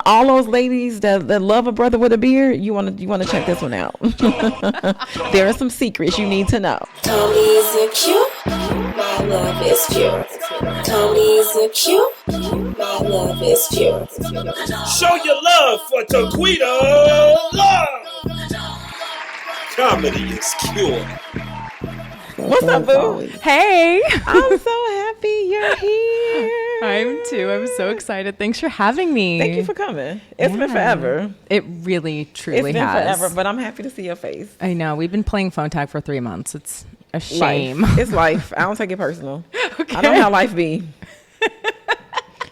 all those ladies that love a brother with a beard, you want to check this one out. There are some secrets you need to know. Tony is cute, my love is pure. Tony is cute, my love is pure. Show your love for Taquita Love. Comedy is cure. What's up, boo? Hey. I'm so happy you're here. I'm too. I'm so excited. Thanks for having me. Thank you for coming. It's been forever. It really, truly It's been has. forever, but I'm happy to see your face. I know. We've been playing phone tag for 3 months. It's a shame. Life. It's life. I don't take it personal. Okay. I know how life be.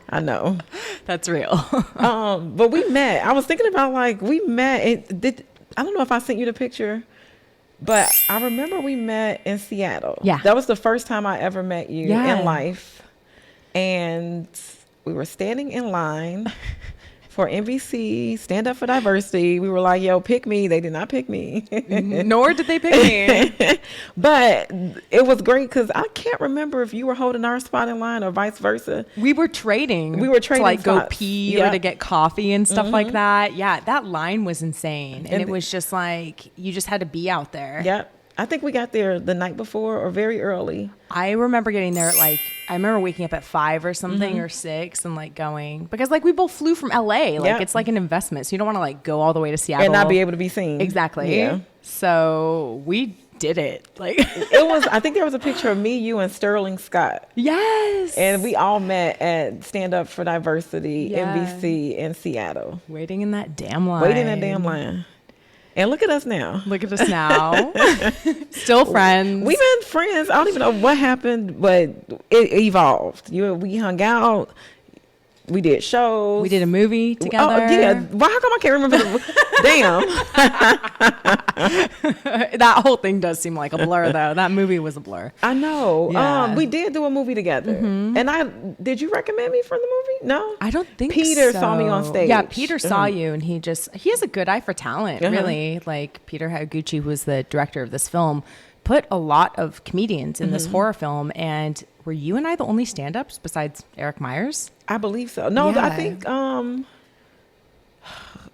I know. That's real. But we met. I was thinking about we met. I don't know if I sent you the picture, but I remember we met in Seattle. Yeah. That was the first time I ever met you Yeah. in life. And we were standing in line for NBC Stand Up for Diversity. We were like, yo, pick me. They did not pick me. Nor did they pick me. But it was great because I can't remember if you were holding our spot in line or vice versa. We were trading. We were trading to go spots. pee Yeah. or to get coffee and stuff like that. Yeah, that line was insane. And it was just you just had to be out there. Yep. I think we got there the night before or very early. I remember getting there at I remember waking up at 5 or something or 6 and going, because we both flew from LA. Yeah. It's like an investment. So you don't want to go all the way to Seattle. And not be able to be seen. Exactly. Yeah. So we did it. It was, I think there was a picture of me, you, and Sterling Scott. Yes. And we all met at Stand Up for Diversity, Yeah. NBC in Seattle. Waiting in that damn line. Waiting in that damn line. And look at us now. Look at us now. Still friends. We've been friends. I don't even know what happened, but it evolved. We hung out. We did shows. We did a movie together. Oh, yeah. Why? How come I can't remember Damn. That whole thing does seem like a blur, though. That movie was a blur. I know. Yeah. We did do a movie together. And did you recommend me for the movie? No? I don't think Peter so. saw me on stage. Yeah, Peter saw you, and he has a good eye for talent, really. Peter Haraguchi, who was the director of this film, put a lot of comedians in this horror film. And were you and I the only stand-ups besides Eric Myers? I believe so. No, Yeah. I think,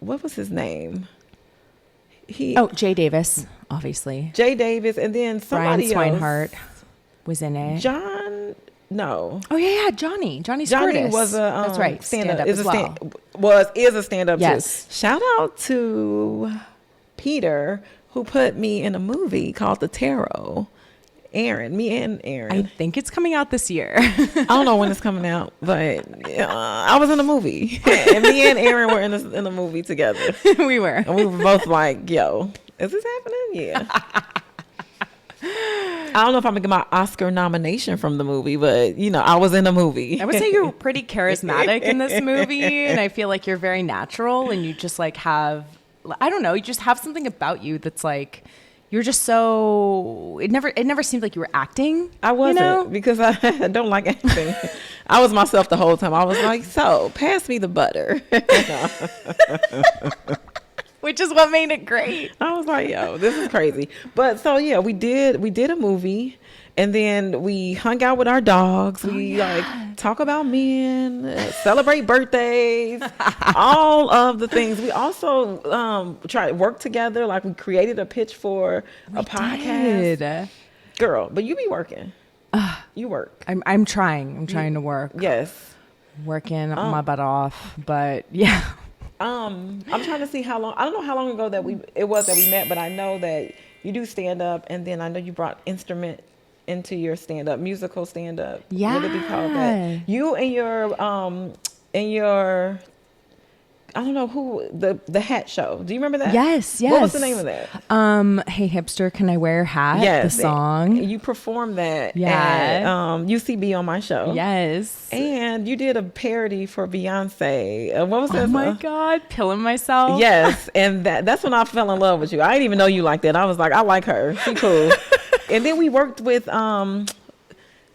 what was his name? Jay Davis, obviously. Jay Davis, and then somebody Brian else. Swinehart was in it. John, no. Oh yeah, Johnny Johnny Curtis. was a that's right, stand-up is as a well. is a stand-up Yes. too. Shout out to Peter, who put me in a movie called The Tarot. Me and Aaron. I think it's coming out this year. I don't know when it's coming out, but I was in a movie, and me and Aaron were in a movie together. We were. And we were both like, "Yo, is this happening?" Yeah. I don't know if I'm gonna get my Oscar nomination from the movie, but I was in a movie. I would say you're pretty charismatic in this movie, and I feel like you're very natural, and you just have, I don't know, you just have something about you that's you're just so, it never seemed like you were acting. I wasn't, because I don't like acting. I was myself the whole time. I was like, so pass me the butter. Which is what made it great. I was like, yo, this is crazy. But so yeah, we did a movie, and then we hung out with our dogs. We talk about men, celebrate birthdays, all of the things. We also try to work together. We created a pitch for a podcast. Girl, but you be working. You work. I'm trying. I'm trying to work. Yes. Working my butt off, but yeah. I'm trying to see how long. I don't know how long ago that we met, but I know that you do stand up, and then I know you brought instrument into your stand up, musical stand up. Yeah. What did we call that? You and your I don't know who, the hat show. Do you remember that? Yes. What was the name of that? Hey Hipster, Can I Wear a Hat? Yes. The song. You performed that Yeah. at UCB on my show. Yes. And you did a parody for Beyonce. What was that? Oh my God, Pilling Myself. Yes, and that's when I fell in love with you. I didn't even know you like that. I was like, I like her. She cool. And then we worked with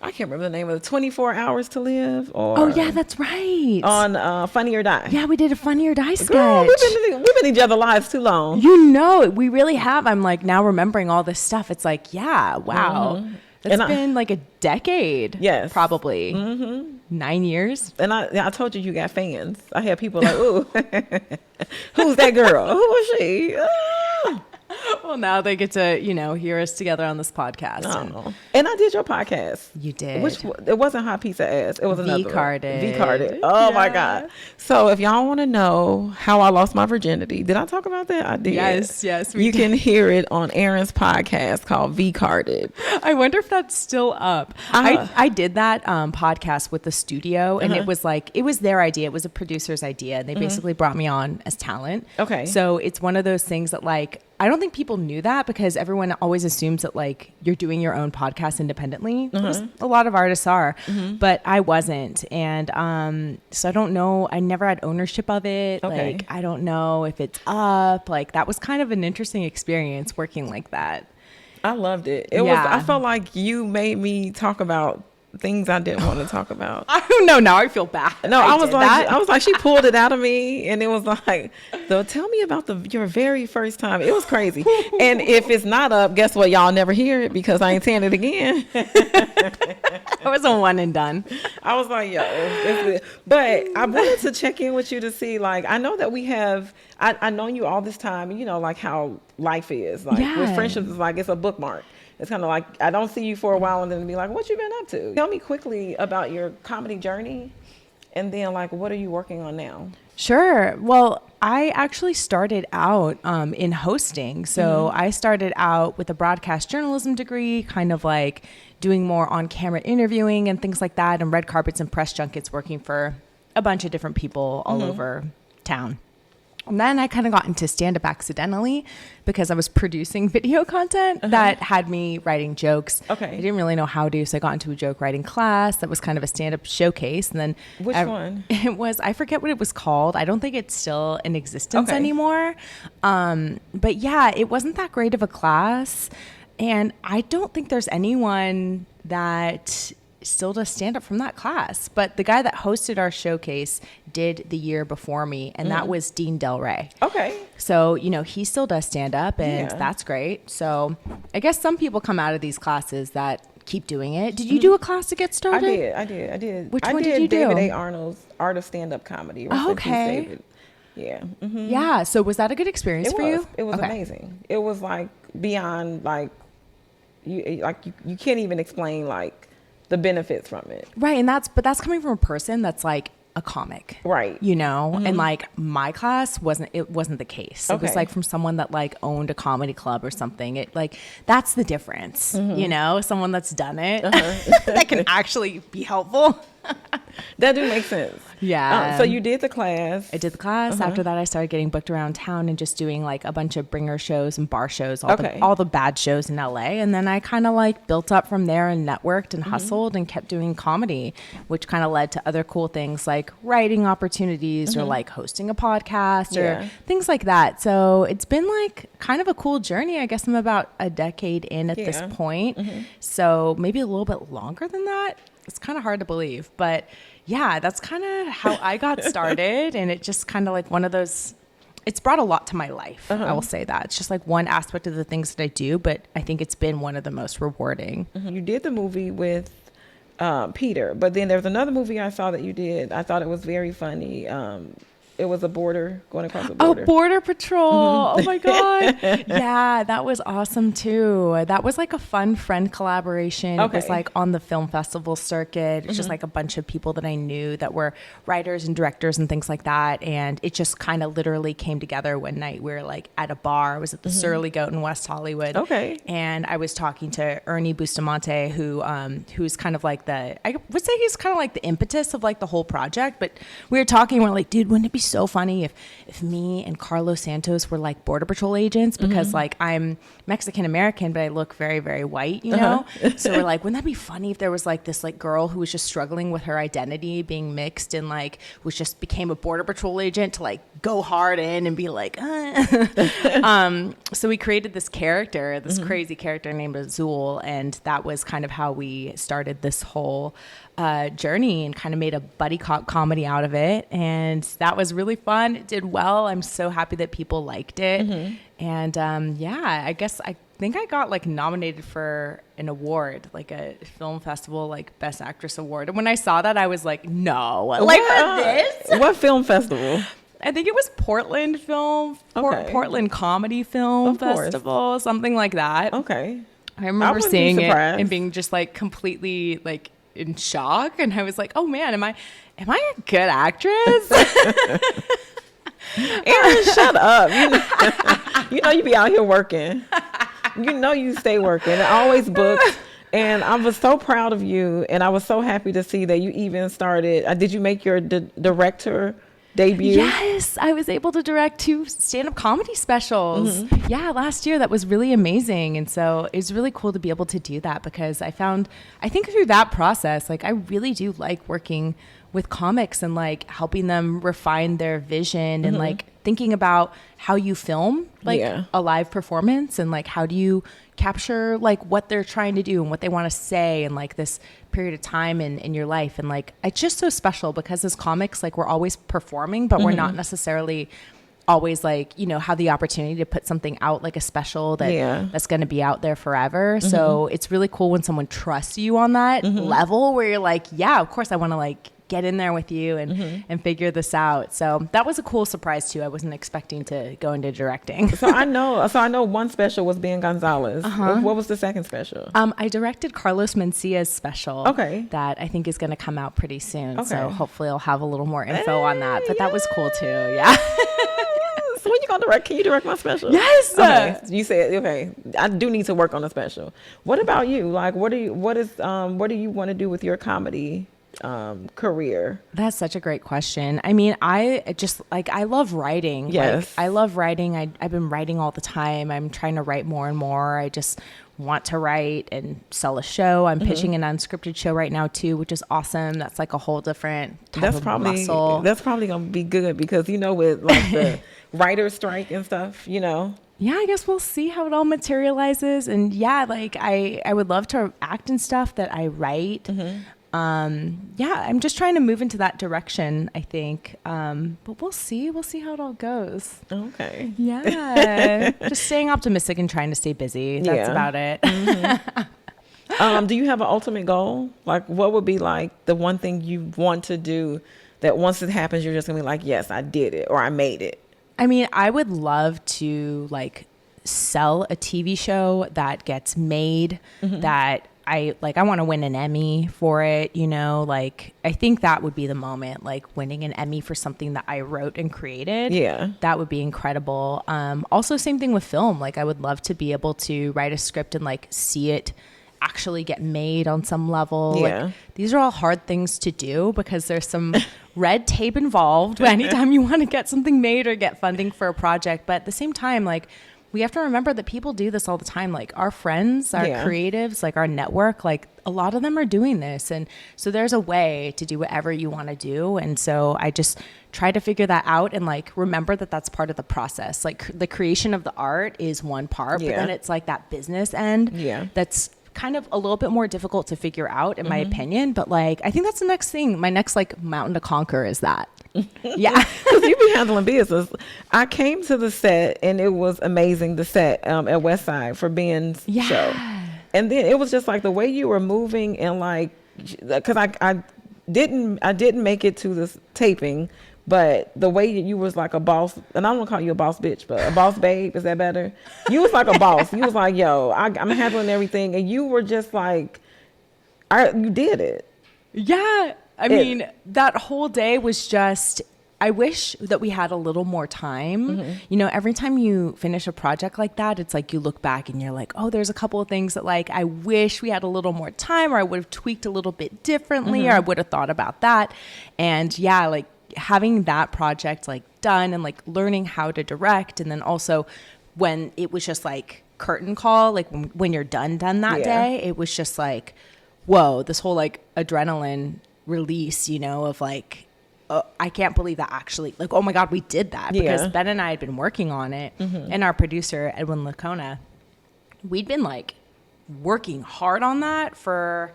I can't remember the name of it, 24 Hours to Live. Oh yeah, that's right. On Funny or Die. Yeah, we did a Funny or Die sketch. Girl, we've been in each other's lives too long. You know, we really have. I'm now remembering all this stuff. It's yeah, wow. It's been like a decade. Yes. Probably. 9 years. And I told you got fans. I had people like, ooh, who's that girl? Who was she? Well, now they get to, hear us together on this podcast. And I did your podcast. You did. Which it wasn't Hot Pizza Ass. It was another V-Carded. V-Carded. Oh my God. So if y'all want to know how I lost my virginity, did I talk about that? I did. Yes. You can hear it on Aaron's podcast called V-Carded. I wonder if that's still up. I did that podcast with the studio, and it was their idea. It was a producer's idea. And they basically brought me on as talent. Okay. So it's one of those things that I don't think people knew that, because everyone always assumes that you're doing your own podcast independently. A lot of artists are, but I wasn't. And so I don't know. I never had ownership of it. Okay. I don't know if it's up. That was kind of an interesting experience working like that. I loved it. I felt like you made me talk about things I didn't want to talk about. I don't know. Now I feel bad. No, I was like, she pulled it out of me, and it was like, so tell me about your very first time. It was crazy. And if it's not up, guess what? Y'all never hear it because I ain't saying it again. It was a one and done. I was like, yo, but I wanted to check in with you to see, I know that we have, I know you all this time, how life is. With friendships, it's it's a bookmark. It's kind of like, I don't see you for a while and then be like, what you been up to? Tell me quickly about your comedy journey, and then what are you working on now? Sure. Well, I actually started out in hosting. So I started out with a broadcast journalism degree, kind of doing more on-camera interviewing and things like that, and red carpets and press junkets, working for a bunch of different people all over town. And then I kind of got into stand-up accidentally because I was producing video content that had me writing jokes. Okay. I didn't really know how to, so I got into a joke writing class that was kind of a stand-up showcase. And then Which one? It was, I forget what it was called. I don't think it's still in existence anymore. But yeah, it wasn't that great of a class. And I don't think there's anyone that still does stand up from that class, but the guy that hosted our showcase did the year before me, and that was Dean Del Rey. Okay. So, he still does stand up, and that's great. So I guess some people come out of these classes that keep doing it. Did you do a class to get started? I did. Which one did you do? David A. Arnold's Art of Stand-Up Comedy. Okay. David. Yeah. Mm-hmm. Yeah. So was that a good experience for you? It was amazing. It was beyond you can't even explain the benefits from it. Right. And that's coming from a person that's a comic. Right. And my class wasn't the case. It was from someone that owned a comedy club or something. That's the difference. Someone that's done it that can actually be helpful. That do make sense. Yeah. So you did the class. I did the class. After that, I started getting booked around town and just doing a bunch of bringer shows and bar shows, all the bad shows in LA. And then I kind of built up from there and networked and hustled and kept doing comedy, which kind of led to other cool things like writing opportunities or hosting a podcast or things like that. So it's been kind of a cool journey. I guess I'm about a decade in at this point. So maybe a little bit longer than that. It's kind of hard to believe, but yeah, that's kind of how I got started. And it just kind of one of those, it's brought a lot to my life. I will say that. It's just one aspect of the things that I do, but I think it's been one of the most rewarding. You did the movie with Peter, but then there's another movie I saw that you did. I thought it was very funny. It was a border going across the border. Oh, Border Patrol. Oh my God. Yeah, that was awesome too. That was a fun friend collaboration. Okay. It was on the film festival circuit. It's just a bunch of people that I knew that were writers and directors and things like that. And it just kind of literally came together one night. We were at a bar. I was at the Surly Goat in West Hollywood. Okay. And I was talking to Ernie Bustamante, who's kind of I would say he's kind of the impetus of the whole project. But we were talking, we're dude, wouldn't it be so funny if me and Carlos Santos were Border Patrol agents, because I'm Mexican American, but I look very, very white, So we're wouldn't that be funny if there was this girl who was just struggling with her identity being mixed and was just became a Border Patrol agent to go hard in and be so we created this character, this crazy character named Azul, and that was kind of how we started this whole journey and kind of made a buddy cop comedy out of it. And that was really fun. It did well. I'm so happy that people liked it. And I guess I think I got like nominated for an award, like a film festival, like Best Actress award. And when I saw that, I was like, no, like for this? What film festival? I think it was Portland Portland Comedy Film Of course. Festival, something like that. Okay. I remember wouldn't be seeing it surprised. and being just like completely like in shock. And I was like, oh man, am I a good actress? Erin, shut up. You know you be out here working. You know you stay working. Always booked. And I was so proud of you. And I was so happy to see that you even started. Did you make your director debut? Yes, I was able to direct 2 stand-up comedy specials. Mm-hmm. Yeah, last year. That was really amazing. And so it's really cool to be able to do that because I think through that process, like I really do like working with comics and like helping them refine their vision and like thinking about how you film like a live performance and like how do you capture like what they're trying to do and what they want to say and like this period of time in your life. And like it's just so special because as comics, like we're always performing, but we're not necessarily always like, you know, have the opportunity to put something out like a special that's going to be out there forever. So it's really cool when someone trusts you on that level where you're like, yeah, of course I want to like get in there with you and figure this out. So that was a cool surprise too. I wasn't expecting to go into directing. So I know one special was Ben Gonzalez. What was the second special? I directed Carlos Mencia's special. Okay. That I think is going to come out pretty soon. Okay. So hopefully I'll have a little more info on that. But that was cool too. Yeah. So when you gonna direct? Can you direct my special? Yes. Okay. You said okay. I do need to work on a special. What about you? Like, what do you want to do with your comedy career? That's such a great question. I mean, I love writing. Yes. Like, I love writing. I've been writing all the time. I'm trying to write more and more. I just want to write and sell a show. I'm pitching an unscripted show right now too, which is awesome. That's like a whole different type of muscle. That's probably gonna be good because you know with like the writer's strike and stuff, you know. Yeah, I guess we'll see how it all materializes. And yeah, like I would love to act in stuff that I write. Yeah, I'm just trying to move into that direction, I think. But we'll see. We'll see how it all goes. Okay. Yeah. Just staying optimistic and trying to stay busy. That's about it. Do you have an ultimate goal? Like, what would be like the one thing you want to do that once it happens, you're just gonna be like, yes, I did it or I made it? I mean, I would love to like sell a TV show that gets made that I want to win an Emmy for it, you know, like I think that would be the moment, like winning an Emmy for something that I wrote and created. Yeah. That would be incredible. Also same thing with film. Like I would love to be able to write a script and like see it actually get made on some level. Yeah. Like, these are all hard things to do because there's some red tape involved anytime you want to get something made or get funding for a project. But at the same time, like we have to remember that people do this all the time. Like our friends, our creatives, like our network, like a lot of them are doing this. And so there's a way to do whatever you want to do. And so I just try to figure that out and like remember that that's part of the process. Like the creation of the art is one part, but then it's like that business end that's kind of a little bit more difficult to figure out in my opinion. But like, I think that's the next thing. My next like mountain to conquer is that. Yeah. Because you be handling business. I came to the set and it was amazing, the set at West Side for Ben's show. And then it was just like the way you were moving and like, because I didn't make it to this taping, but the way you was like a boss, and I don't want to call you a boss bitch, but a boss babe, is that better? You was like a boss. You was like, yo, I'm handling everything. And you were just like, you did it. Yeah. I mean, that whole day was just, I wish that we had a little more time. You know, every time you finish a project like that, it's like you look back and you're like, oh, there's a couple of things that like, I wish we had a little more time or I would have tweaked a little bit differently or I would have thought about that. And yeah, like having that project like done and like learning how to direct. And then also when it was just like curtain call, like when you're done that day, it was just like, whoa, this whole like adrenaline release, you know, of like, I can't believe that actually, like, oh my God, we did that. Because Ben and I had been working on it and our producer, Edwin Lacona, we'd been like working hard on that for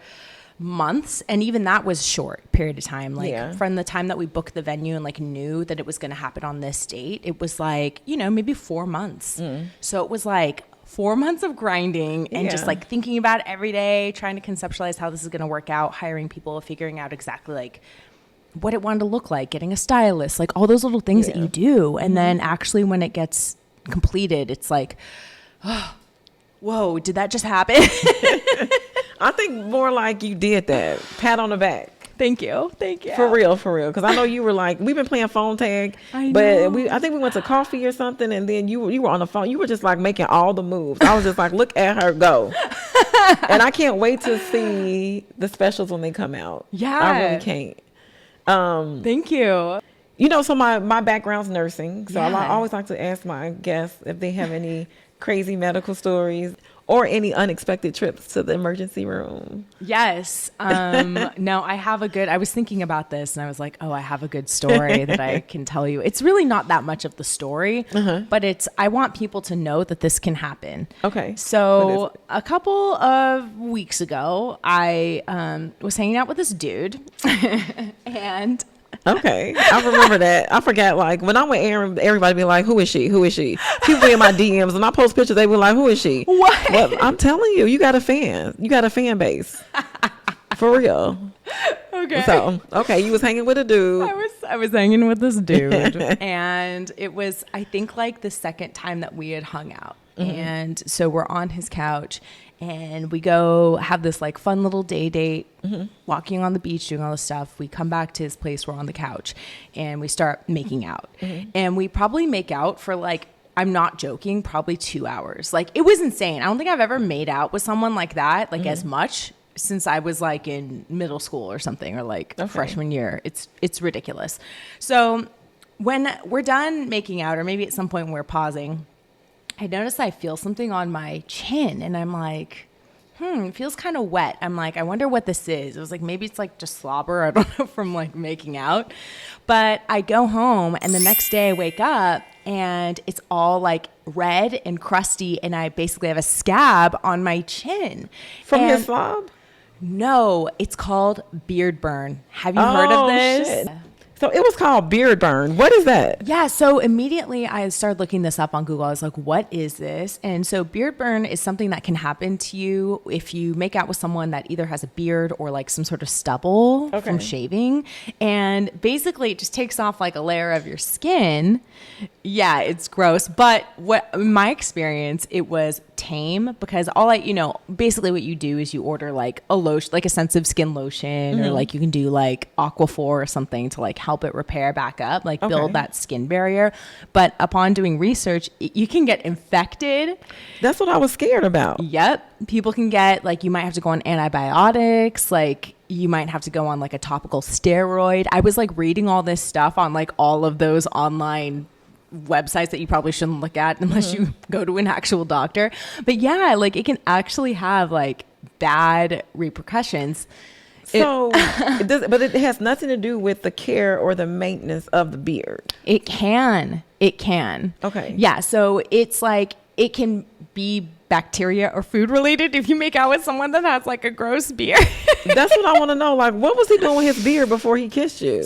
months. And even that was short period of time. Like from the time that we booked the venue and like knew that it was going to happen on this date, it was like, you know, maybe 4 months. So it was like 4 months of grinding and just Yeah. like thinking about it every day, trying to conceptualize how this is going to work out, hiring people, figuring out exactly like what it wanted to look like, getting a stylist, like all those little things that Yeah. you do. And then actually when it gets completed, it's like, oh, whoa, did that just happen? I think more like you did that. Pat on the back. Thank you. Thank you. For real. Because I know you were like, we've been playing phone tag, I but know. I think we went to coffee or something, and then you were on the phone. You were just like making all the moves. I was just like, look at her go. And I can't wait to see the specials when they come out. Yeah. I really can't. Thank you. You know, so my background's nursing, so I Yeah. always like to ask my guests if they have any crazy medical stories or any unexpected trips to the emergency room. Yes. No, I was thinking about this and I was like, oh, I have a good story that I can tell you. It's really not that much of the story, but I want people to know that this can happen. Okay. What So is it? a couple of weeks ago, I was hanging out with this dude and Okay, I remember that. I forgot, like, when I'm with Aaron, everybody be like, who is she? Who is she? People be in my DMs, and I post pictures, they be like, who is she? What? Well, I'm telling you, you got a fan. You got a fan base. For real. okay. So, okay, you was hanging with a dude. I was hanging with this dude and it was, I think, like the second time that we had hung out. And so we're on his couch and we go have this like fun little day date, walking on the beach, doing all this stuff. We come back to his place, we're on the couch and we start making out. And we probably make out for like, I'm not joking, probably 2 hours. Like it was insane. I don't think I've ever made out with someone like that, like as much since I was like in middle school or something, or like freshman year. It's ridiculous. So when we're done making out, or maybe at some point when we're pausing, I notice I feel something on my chin and I'm like, it feels kind of wet. I'm like, I wonder what this is. It was like, maybe it's like just slobber. I don't know, from like making out. But I go home and the next day I wake up and it's all like red and crusty. And I basically have a scab on my chin. From And his slob? No, it's called beard burn. Have you heard of this? Shit. So it was called beard burn. What is that? Yeah, so immediately I started looking this up on Google. I was like, what is this? And so beard burn is something that can happen to you if you make out with someone that either has a beard or like some sort of stubble from shaving. And basically it just takes off like a layer of your skin. Yeah, it's gross. But what in my experience, it was tame because basically what you do is you order like a lotion, like a sensitive skin lotion, or like you can do like Aquaphor or something to like help it repair back up, like build that skin barrier. But upon doing research, you can get infected. That's what I was scared about. Yep. People can get like, you might have to go on antibiotics, like you might have to go on like a topical steroid. I was like reading all this stuff on like all of those online websites that you probably shouldn't look at unless you go to an actual doctor. But yeah, like it can actually have like bad repercussions. So, but it has nothing to do with the care or the maintenance of the beard. It can. Okay. Yeah. So it's like, it can be bacteria or food related if you make out with someone that has like a gross beard. That's what I want to know. Like, what was he doing with his beard before he kissed you?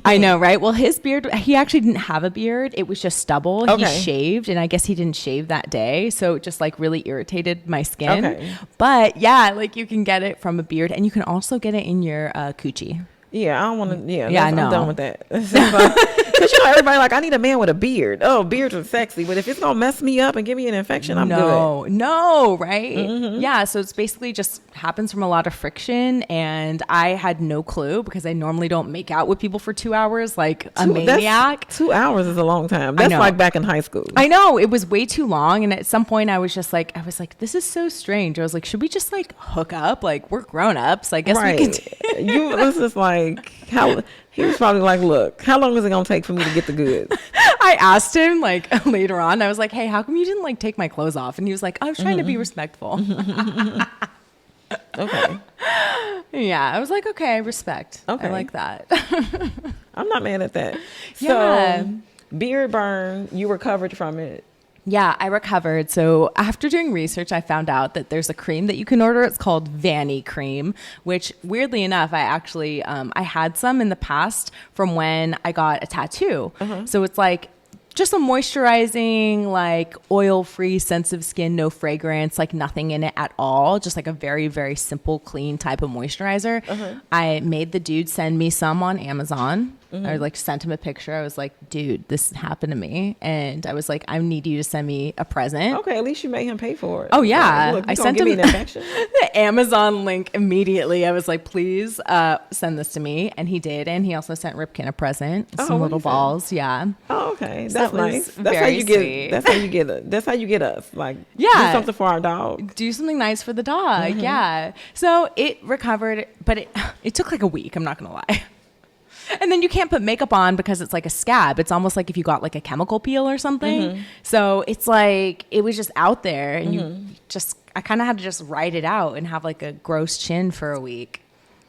I know, right? Well, his beard, he actually didn't have a beard. It was just stubble. Okay. He shaved, and I guess he didn't shave that day. So it just like really irritated my skin. Okay. But yeah, like you can get it from a beard, and you can also get it in your coochie. Yeah, I don't want to. Yeah, Yeah, I'm no. done with that. Because everybody like, I need a man with a beard. Oh, beards are sexy, but if it's gonna mess me up and give me an infection, I'm good. No, right? Yeah, so it's basically just happens from a lot of friction, and I had no clue because I normally don't make out with people for 2 hours like a maniac. 2 hours is a long time. That's know. like back in high school. I know, it was way too long, and at some point I was like, this is so strange. I was like, should we just like hook up? Like we're grown ups. I guess we can. You was just like, how? He was probably like, look, how long is it gonna take for me to get the goods? I asked him like later on. I was like, hey, how come you didn't like take my clothes off? And he was like, I was trying to be respectful. Okay. Yeah, I was like, okay, respect. Okay. I like that. I'm not mad at that. Yeah. So, beard burn, you recovered from it. Yeah, I recovered. So after doing research, I found out that there's a cream that you can order. It's called Vanny cream, which weirdly enough, I actually, I had some in the past from when I got a tattoo. So it's like just a moisturizing, like oil-free, sensitive skin, no fragrance, like nothing in it at all. Just like a very, very simple, clean type of moisturizer. I made the dude send me some on Amazon. I like sent him a picture. I was like, dude, this happened to me. And I was like, I need you to send me a present. Okay, at least you made him pay for it. Oh, yeah. Like, look, I sent him the Amazon link immediately. I was like, please send this to me. And he did. And he also sent Ripken a present. Some little balls. Yeah. Oh, okay. So That's that was nice. That's how very you get sweet. That's how you get it. That's how you get us. Like, Yeah. do something for our dog. Do something nice for the dog. Yeah. So it recovered, but it took like a week. I'm not going to lie. And then you can't put makeup on because it's like a scab. It's almost like if you got like a chemical peel or something. So it's like, it was just out there and I kind of had to just write it out and have like a gross chin for a week.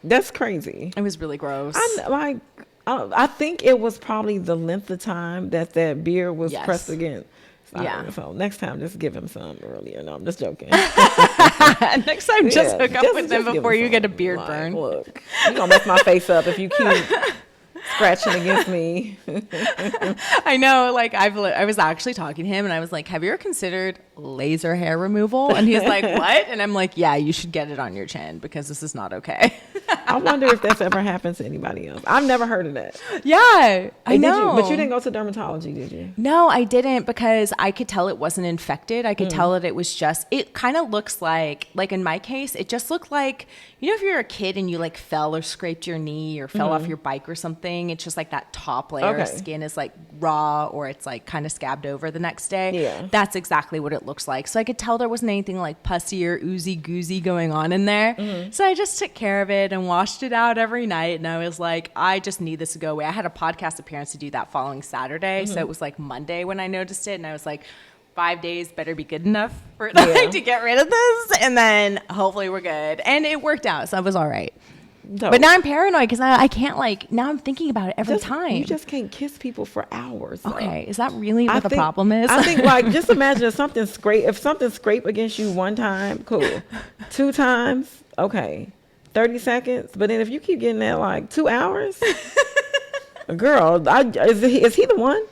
That's crazy. It was really gross. I think it was probably the length of time that beard was pressed against. So next time, just give him some earlier. No, I'm just joking. Next time, just hook up with them before you get a beard burn. Look, you're going to mess my face up if you keep scratching against me. I know, like I was actually talking to him and I was like, have you ever considered laser hair removal? And he's like, what? And I'm like, yeah, you should get it on your chin because this is not okay. I wonder if that's ever happened to anybody else. I've never heard of that. Yeah, I know. But you didn't go to dermatology, did you? No, I didn't because I could tell it wasn't infected. I could tell that it was just, it kind of looks like in my case, it just looked like, you know, if you're a kid and you like fell or scraped your knee or fell off your bike or something, it's just like that top layer of skin is like raw or it's like kind of scabbed over the next day. Yeah. That's exactly what it looks like. So I could tell there wasn't anything like pussy or oozy goozy going on in there. So I just took care of it and washed it out every night. And I was like, I just need this to go away. I had a podcast appearance to do that following Saturday. So it was like Monday when I noticed it. And I was like, 5 days better be good enough for to get rid of this. And then hopefully we're good. And it worked out. So I was all right. No. But now I'm paranoid because I can't now I'm thinking about it every time. You just can't kiss people for hours. So. Okay. Is that really what the problem is? I think just imagine if something scrape against you one time, cool. 2 times, okay. 30 seconds. But then if you keep getting that 2 hours, girl, is he the one?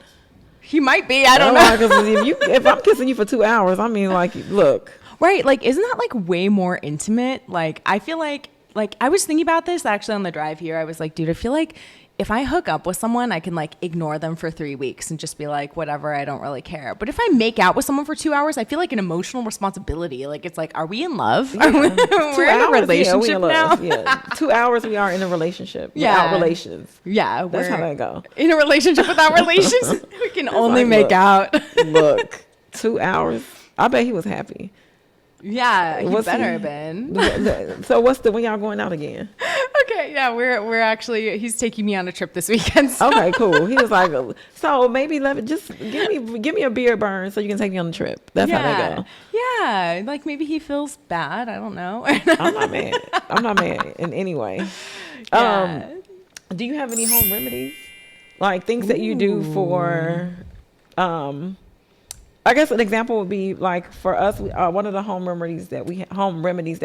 He might be. I don't know. Because if I'm kissing you for 2 hours, I mean, look. Right. Isn't that way more intimate? I feel like I was thinking about this actually on the drive here. I was like, dude, I feel like if I hook up with someone, I can ignore them for 3 weeks and just be like, whatever, I don't really care. But if I make out with someone for 2 hours, I feel like an emotional responsibility. It's like, are we in love? Yeah. We're in a relationship now. Yeah. 2 hours we are in a relationship. Yeah. Without relations. Yeah. That's how that go. In a relationship without relations. We can only make out. Look, 2 hours. I bet he was happy. Yeah, he better have been. So when y'all going out again? Okay, yeah, we're actually, he's taking me on a trip this weekend. So. Okay, cool. He was like, so maybe just give me a beard burn so you can take me on the trip. That's how they go. Yeah, maybe he feels bad. I don't know. I'm not mad in any way. Yeah. Do you have any home remedies? Things that you do for, I guess an example would be for us, one of the home remedies that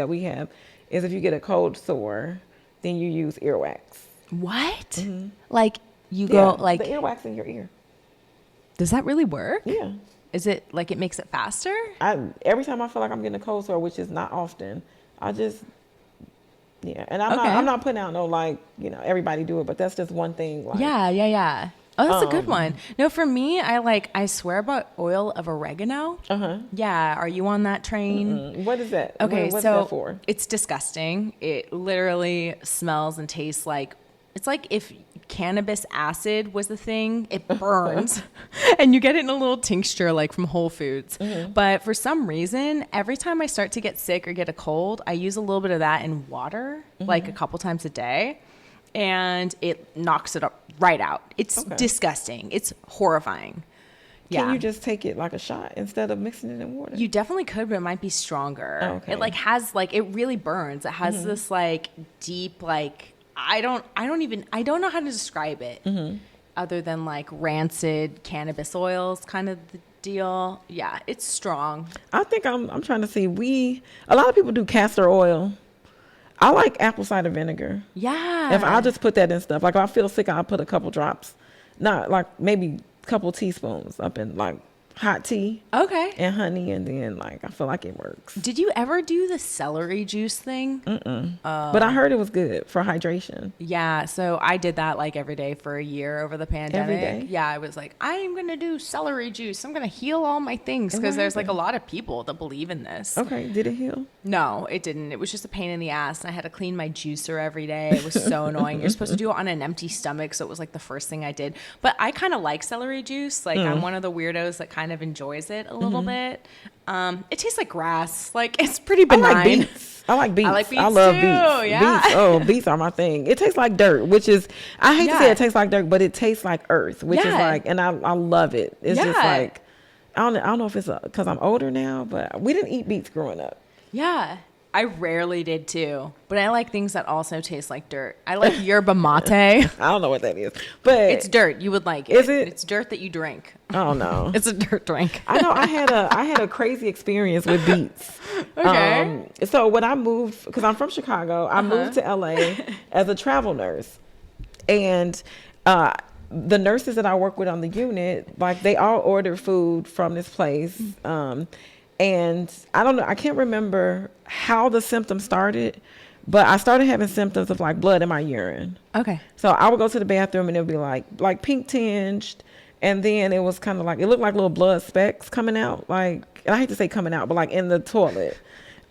we have is if you get a cold sore, then you use earwax. What? Mm-hmm. You go the earwax in your ear. Does that really work? Yeah. Is it it makes it faster? Every time I feel like I'm getting a cold sore, which is not often, I just and I'm not putting out no everybody do it, but that's just one thing. Yeah. Oh, that's a good one. No, for me, I swear by oil of oregano. Yeah. Are you on that train? What is that? Okay, what's so that for? It's disgusting. It literally smells and tastes it's like if cannabis acid was the thing. It burns, and you get it in a little tincture from Whole Foods. But for some reason, every time I start to get sick or get a cold, I use a little bit of that in water, a couple times a day. And it knocks it up right out. It's disgusting. It's horrifying. Yeah. Can you just take it like a shot instead of mixing it in water? You definitely could, but it might be stronger. Okay. It has it really burns. It has this deep I don't know how to describe it other than rancid cannabis oils kind of the deal. Yeah, it's strong. I think I'm trying to see. A lot of people do castor oil. I like apple cider vinegar. Yeah. If I just put that in stuff, if I feel sick, I'll put a couple drops. Not maybe couple teaspoons up in like hot tea Okay. and honey, and then like I feel like it works. Did you ever do the celery juice thing? But I heard it was good for hydration. Yeah, so I did that like every day for a year over the pandemic. day? Yeah, I was like, I'm gonna do celery juice. I'm gonna heal all my things And because what there's like a happened? lot of people that believe in this. Okay, did it heal? No, it didn't. It was just a pain in the ass. And I had to clean my juicer every day. It was so annoying. You're supposed to do it on an empty stomach, so it was like the first thing I did. But I kind of like celery juice. Like I'm one of the weirdos that kind of enjoys it a little bit. It tastes like grass. Like it's pretty I benign. like beets. I like beets. I like beets I love too, beets. yeah. Beets. Oh, beets are my thing. It tastes like dirt, which is, I hate to say Yeah. it tastes like dirt, but it tastes like earth, which is Yeah. like, and I love it. It's just Yeah. like, I don't know if it's because I'm older now, but we didn't eat beets growing up. Yeah. I rarely did too, but I like things that also taste like dirt. I like yerba mate. I don't know what that is, but It's dirt. You would like it. Is it? It's dirt that you drink. I don't know. It's a dirt drink. I know I had a crazy experience with beets. Okay. So when I moved, because I'm from Chicago, I moved to LA as a travel nurse, and the nurses that I work with on the unit, like they all order food from this place. And I don't know, I can't remember how the symptoms started, but I started having symptoms of like blood in my urine. Okay. So I would go to the bathroom and it would be like pink tinged. And then it was kind of like, it looked like little blood specks coming out. Like, and I hate to say coming out, but like in the toilet.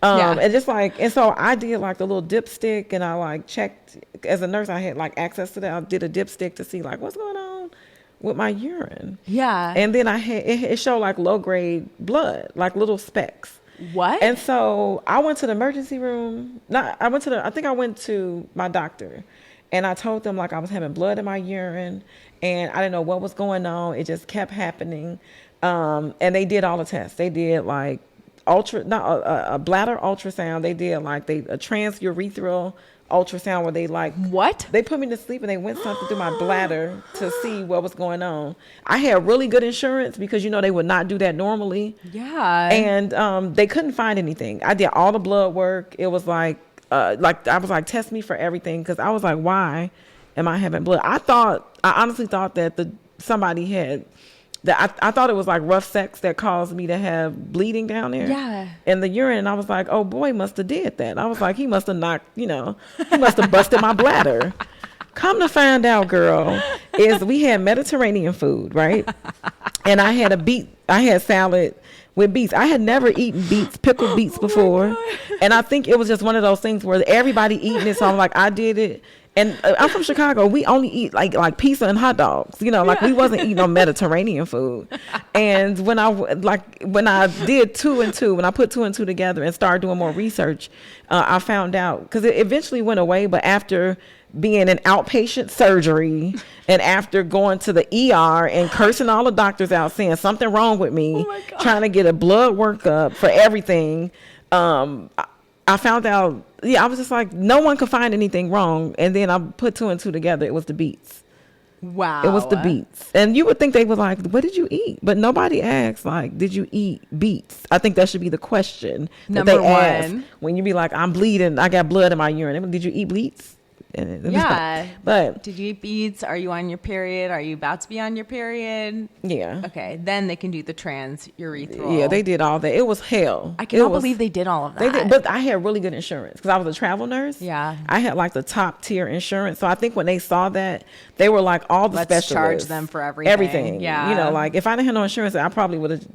Yeah. And just like, and so I did like the little dipstick, and I like checked, as a nurse, I had like access to that. I did a dipstick to see like what's going on with my urine. Yeah. And then I had, it showed like low grade blood, like little specks. What? And so I went to the emergency room. I think I went to my doctor, and I told them like I was having blood in my urine, and I didn't know what was going on. It just kept happening. And they did all the tests. They did like a bladder ultrasound. They did like a transurethral ultrasound where they like What? they put me to sleep and they went something through my bladder to see what was going on. I had really good insurance because they would not do that normally. Yeah. And they couldn't find anything. I did all the blood work. It was like I was like, test me for everything, because I was like, why am I having blood? I honestly thought that somebody had that. I thought it was like rough sex that caused me to have bleeding down there. Yeah. In the urine. And I was like, oh boy, must have did that. I was like, he must have knocked, he must have busted my bladder. Come to find out, girl, is we had Mediterranean food, right? And I had salad with beets. I had never eaten pickled beets before. And I think it was just one of those things where everybody eating it. So I'm like, I did it. And I'm from Chicago. We only eat like pizza and hot dogs, like we wasn't eating no Mediterranean food. And when I did 2 and 2, when I put 2 and 2 together and started doing more research, I found out, because it eventually went away, but after being in outpatient surgery and after going to the ER and cursing all the doctors out, saying something wrong with me, trying to get a blood workup for everything, I found out, I was just like, no one could find anything wrong. And then I put 2 and 2 together. It was the beets. Wow. It was the beets. And you would think they were like, what did you eat? But nobody asked, like, did you eat beets? I think that should be the question that Number they ask one. when you be like, I'm bleeding. I got blood in my urine. Did you eat beets? Yeah. But Did you eat beets? Are you on your period? Are you about to be on your period? yeah. Okay. Then they can do the transurethral. Yeah, they did all that. It was hell. I cannot It was- believe they did all of that. They did, but I had really good insurance because I was a travel nurse. Yeah. I had like the top tier insurance. So I think when they saw that, they were like, all the Let's specialists. charge them for everything. Everything. Yeah. Like if I didn't have no insurance, they probably would have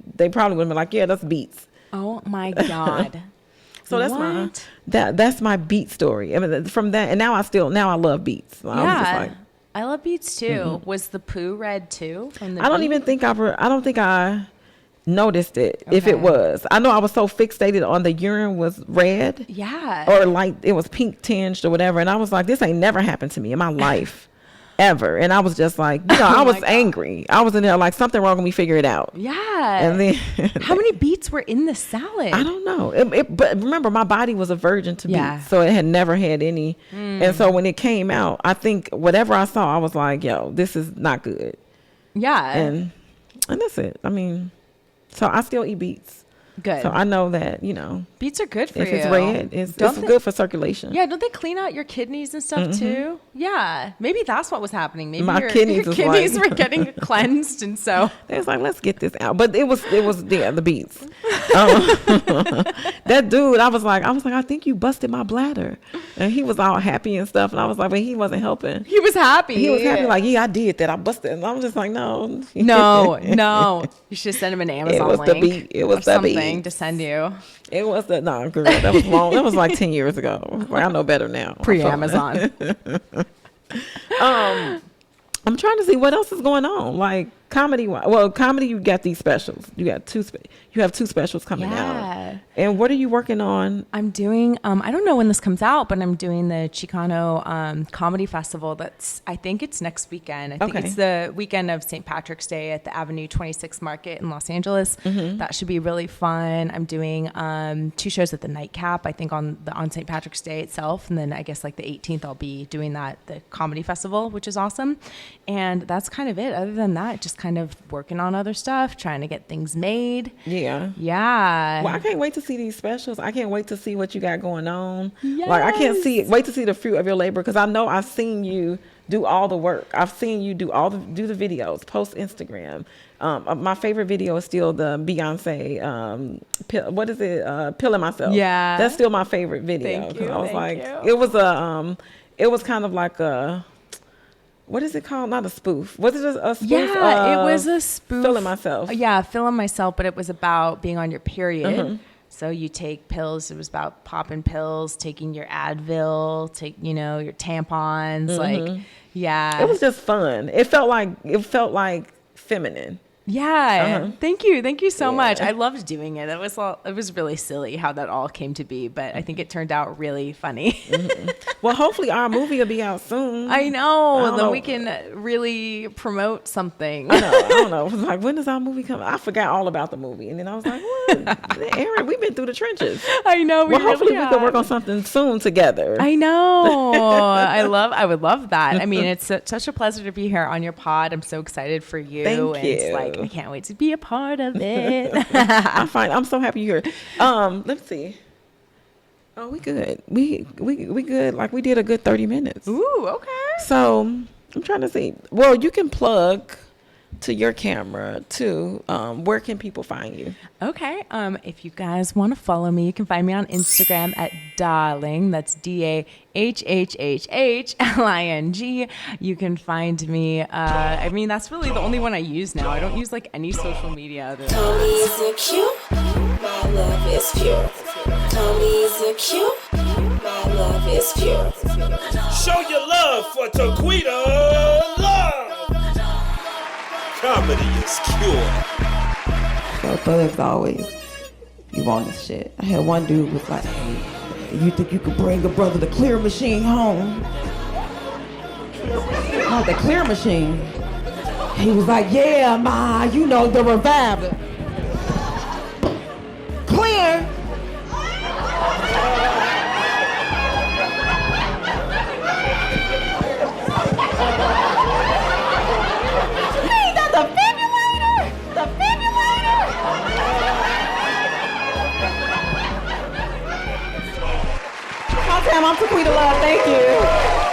been like, yeah, that's beets. Oh my God. So that's What? that's my beet story. I mean, from that, and now I love beets. So I was just Yeah. like, I love beets too. Was the poo red too? From the I don't beet? even think I don't think I noticed it if it Okay. was. I know I was so fixated on the urine was red. Yeah. Or like it was pink tinged or whatever, and I was like, this ain't never happened to me in my life ever. And I was just like, I was God. angry. I was in there like, something wrong with me, figure it out. yeah. And then How many beets were in the salad? I don't know. But remember, my body was a virgin to Yeah. beets, so it had never had any. And so when it came out, I think whatever I saw, I was like, yo, this is not good. Yeah. And that's it. I mean, so I still eat beets. Good. So I know that, you know, Beets are good for if you. it's red, it's good for circulation. Yeah, don't they clean out your kidneys and stuff too? Yeah, maybe that's what was happening. Maybe My your kidneys was kidneys like- were getting cleansed, and so They was like, let's get this out. But it was the beets. That dude, I was like, I think you busted my bladder, and he was all happy and stuff, and I was like, but he wasn't helping. he was happy. He was happy, like, yeah, I did that. I busted, and I'm just like, no, No, you should send him an Amazon was the link. beat. It was or the something beat. to send you. It was the girl. That was long. That was like 10 years ago. Like, I know better now. Pre-Amazon. I'm trying to see what else is going on. Like comedy. Well, comedy. You got these specials. You got you have 2 specials coming Yeah. out. And what are you working on? I'm doing, I don't know when this comes out, but I'm doing the Chicano Comedy Festival. I think it's next weekend. I think Okay. it's the weekend of St. Patrick's Day at the Avenue 26 Market in Los Angeles. That should be really fun. I'm doing 2 shows at the Nightcap, I think on St. Patrick's Day itself. And then I guess like the 18th, I'll be doing the Comedy Festival, which is awesome. And that's kind of it. Other than that, just kind of working on other stuff, trying to get things made. Yeah. Yeah. Well, I can't wait to see these specials. I can't wait to see what you got going on. Like, I can't wait to see the fruit of your labor, because I know I've seen you do all the work. I've seen you do the videos, post Instagram. My favorite video is still the Beyonce, what is it? Pilling Myself. Yeah. That's still my favorite video. Thank you, I was thank like, you. it was kind of like a, what is it called? Not a spoof. Was it a spoof? Yeah, it was of a spoof. Feeling Myself. Yeah, feeling myself, but it was about being on your period. So you take pills. It was about popping pills, taking your Advil, your tampons. Like, yeah. It was just fun. It felt like feminine. Yeah. Thank you so Yeah. much. I loved doing it. It was really silly how that all came to be, but I think it turned out really funny. Well, hopefully our movie will be out soon. I know. don't Then know. we can really promote something. I don't know. It was like, when does our movie come? I forgot all about the movie, and then I was like, what? Aaron, we've been through the trenches. I know. Well, hopefully we have. can work on something soon together. I know. I would love that. I mean, it's such a pleasure to be here on your pod. I'm so excited for you. Thank and It's like, you. I can't wait to be a part of it. I'm so happy you're here. Let's see. Oh, we good. We good. Like, we did a good 30 minutes. Ooh, okay. So I'm trying to see. Well, you can plug to your camera too. Where can people find you? Okay. If you guys want to follow me, you can find me on Instagram at Darling. That's DAHHHHLING. You can find me. I mean, that's really the only one I use now. I don't use like any social media other than Tony's a cute, my love is pure. Tony's a cute, my love is pure. Show your love for Taquita Love. Comedy is cure. So thugs always, you want this shit. I had one dude was like, hey, you think you could bring a brother the clear machine home? Oh, the clear machine. He was like, yeah, ma, you know, the reviver. Clear. Hey, that's the defibrillator! The defibrillator! I'm Taquita Love, thank you.